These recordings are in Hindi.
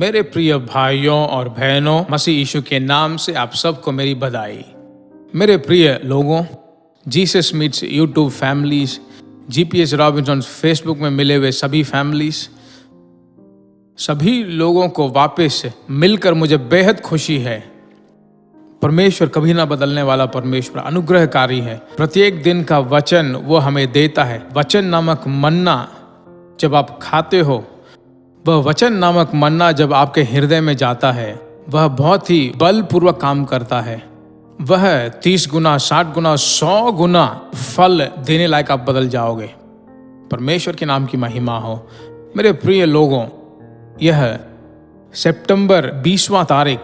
मेरे प्रिय भाइयों और बहनों, मसीह यीशु के नाम से आप सबको मेरी बधाई। मेरे प्रिय लोगों, Jesus meets YouTube families, GPS Robinson Facebook में मिले हुए सभी फैमिलीज, सभी लोगों को वापस मिलकर मुझे बेहद खुशी है। परमेश्वर कभी ना बदलने वाला परमेश्वर अनुग्रहकारी है। प्रत्येक दिन का वचन वो हमें देता है। वचन नामक मन्ना जब आप खाते हो, वह वचन नामक मन्ना जब आपके हृदय में जाता है, वह बहुत ही बलपूर्वक काम करता है। वह 30 गुना, 60 गुना, 100 गुना फल देने लायक आप बदल जाओगे। परमेश्वर के नाम की महिमा हो। मेरे प्रिय लोगों, यह सितंबर 20वां तारीख,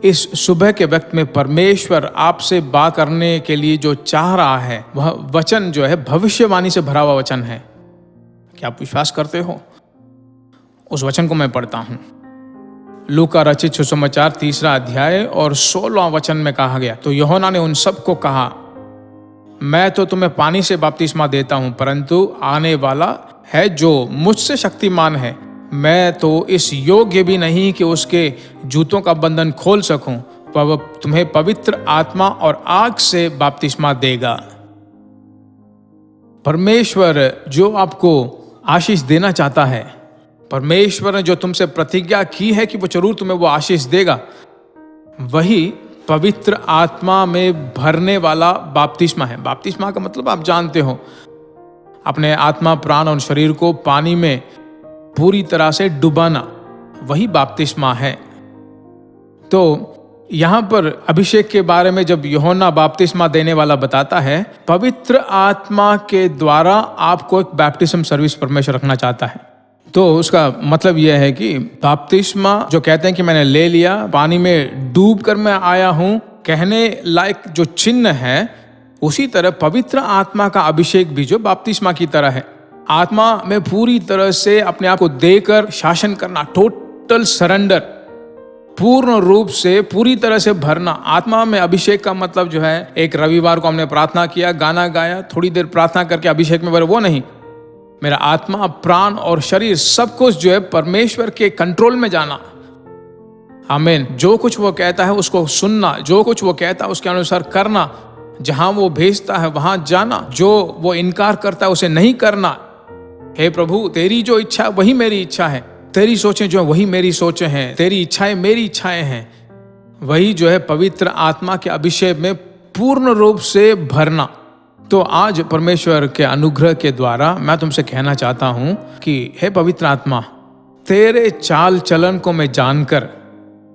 इस सुबह के वक्त में परमेश्वर आपसे बात करने के लिए जो चाह रहा है, वह वचन जो है भविष्यवाणी से भरा हुआ वचन है। क्या आप विश्वास करते हो? उस वचन को मैं पढ़ता हूं। लूका रचित सुसमाचार 3 अध्याय और 16वां वचन में कहा गया, तो यूहन्ना ने उन सबको कहा, मैं तो तुम्हें पानी से बपतिस्मा देता हूं, परंतु आने वाला है जो मुझसे शक्तिमान है, मैं तो इस योग्य भी नहीं कि उसके जूतों का बंधन खोल सकूं। वह तुम्हें पवित्र आत्मा और आग से बपतिस्मा देगा। परमेश्वर जो आपको आशीष देना चाहता है, परमेश्वर ने जो तुमसे प्रतिज्ञा की है कि वो जरूर तुम्हें वो आशीष देगा, वही पवित्र आत्मा में भरने वाला बपतिस्मा है। बपतिस्मा का मतलब आप जानते हो, अपने आत्मा, प्राण और शरीर को पानी में पूरी तरह से डुबाना, वही बपतिस्मा है। तो यहां पर अभिषेक के बारे में जब यूहन्ना बपतिस्मा देने वाला बताता है, पवित्र आत्मा के द्वारा आपको एक बैप्टिज्म सर्विस परमेश्वर रखना चाहता है। तो उसका मतलब यह है कि बपतिस्मा जो कहते हैं कि मैंने ले लिया, पानी में डूब कर मैं आया हूं, कहने लायक जो चिन्ह है, उसी तरह पवित्र आत्मा का अभिषेक भी जो बपतिस्मा की तरह है। आत्मा में पूरी तरह से अपने आप को देकर शासन करना, टोटल सरेंडर, पूर्ण रूप से पूरी तरह से भरना। आत्मा में अभिषेक का मतलब जो है, एक रविवार को हमने प्रार्थना किया, गाना गाया, थोड़ी देर प्रार्थना करके अभिषेक में भरे, वो नहीं। मेरा आत्मा, प्राण और शरीर सब कुछ जो है परमेश्वर के कंट्रोल में जाना। आमीन। जो कुछ वो कहता है उसको सुनना, जो कुछ वो कहता है उसके अनुसार करना, जहां वो भेजता है वहां जाना, जो वो इनकार करता है उसे नहीं करना। हे प्रभु, तेरी जो इच्छा वही मेरी इच्छा है, तेरी सोचें जो वही मेरी सोचें हैं, तेरी इच्छाएं मेरी इच्छाएं हैं। वही जो है पवित्र आत्मा के अभिषेक में पूर्ण रूप से भरना। तो आज परमेश्वर के अनुग्रह के द्वारा मैं तुमसे कहना चाहता हूं कि हे पवित्र आत्मा, तेरे चाल चलन को मैं जानकर,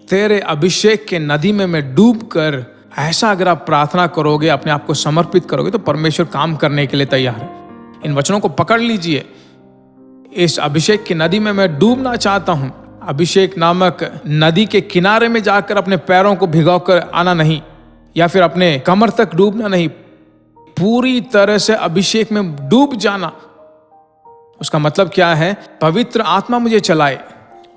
तेरे अभिषेक के नदी में मैं डूब कर, ऐसा अगर आप प्रार्थना करोगे, अपने आप को समर्पित करोगे, तो परमेश्वर काम करने के लिए तैयार है। इन वचनों को पकड़ लीजिए। इस अभिषेक की नदी में मैं डूबना चाहता हूं। अभिषेक नामक नदी के किनारे में जाकर अपने पैरों को भिगोकर आना नहीं, या फिर अपने कमर तक डूबना नहीं, पूरी तरह से अभिषेक में डूब जाना। उसका मतलब क्या है? पवित्र आत्मा मुझे चलाए।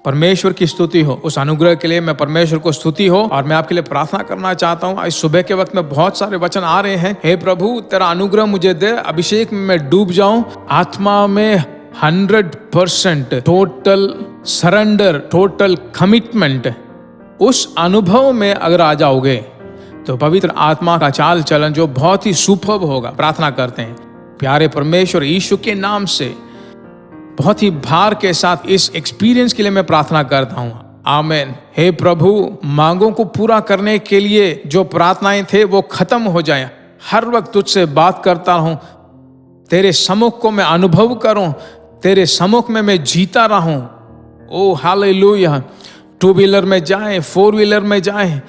परमेश्वर की स्तुति हो। उस अनुग्रह के लिए मैं परमेश्वर को स्तुति हो, और मैं आपके लिए प्रार्थना करना चाहता हूं। आज सुबह के वक्त में बहुत सारे वचन आ रहे हैं। हे प्रभु, तेरा अनुग्रह मुझे दे, अभिषेक में मैं डूब जाऊं, आत्मा में 100% टोटल सरेंडर, टोटल कमिटमेंट, उस अनुभव में अगर आ जाओगे तो पवित्र आत्मा का चाल चलन जो बहुत ही सुपर्ब होगा। प्रार्थना करते हैं प्यारे परमेश्वर यीशु के नाम से, बहुत ही भार के साथ इस एक्सपीरियंस के लिए मैं प्रार्थना करता हूं। आमीन। हे प्रभु, मांगों को पूरा करने के लिए जो प्रार्थनाएं थे वो खत्म हो जाएं। हर वक्त तुझसे बात करता रहूं, तेरे सम्मुख को मैं अनुभव करूं, तेरे सम्मुख में मैं जीता रहूं। ओ हालेलुया। 2 व्हीलर में जाएं, 4 व्हीलर में जाएं,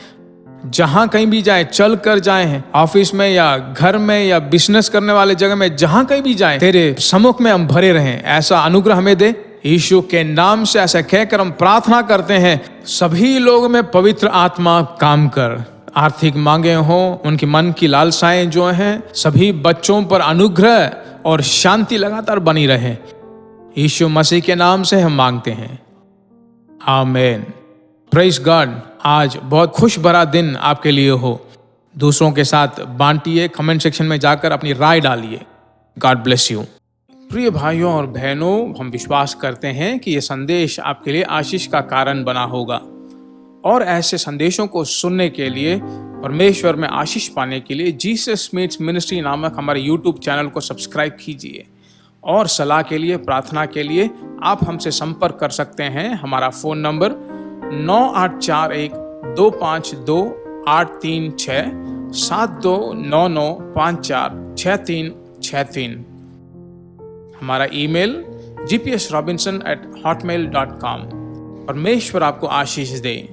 जहां कहीं भी जाएं, चल कर जाएं, ऑफिस में या घर में या बिजनेस करने वाले जगह में, जहां कहीं भी जाएं, तेरे सम्मुख में हम भरे रहें। ऐसा अनुग्रह हमें दे यीशु के नाम से। ऐसा कहकर हम प्रार्थना करते हैं। सभी लोगों में पवित्र आत्मा काम कर। आर्थिक मांगे हो, उनकी मन की लालसाएं जो हैं, सभी बच्चों पर अनुग्रह और शांति लगातार बनी रहे। यीशु मसीह के नाम से हम मांगते हैं, आमीन। Praise God. आज बहुत खुश भरा दिन आपके लिए हो। दूसरों के साथ बांटिए, कमेंट सेक्शन में जाकर अपनी राय डालिए। God bless you. प्रिय भाइयों और बहनों, हम विश्वास करते हैं कि ये संदेश आपके लिए आशीष का कारण बना होगा और ऐसे संदेशों को सुनने के लिए, परमेश्वर में आशीष पाने के लिए जीसस मीट्स मिनिस्ट्री नामक हमारे यूट्यूब चैनल को सब्सक्राइब कीजिए। और सलाह के लिए, प्रार्थना के लिए आप हमसे संपर्क कर सकते हैं। हमारा फ़ोन नंबर 9841-252-836 7299546363। हमारा ईमेल gpsrobinson@hotmail.com। परमेश्वर आपको आशीष दे।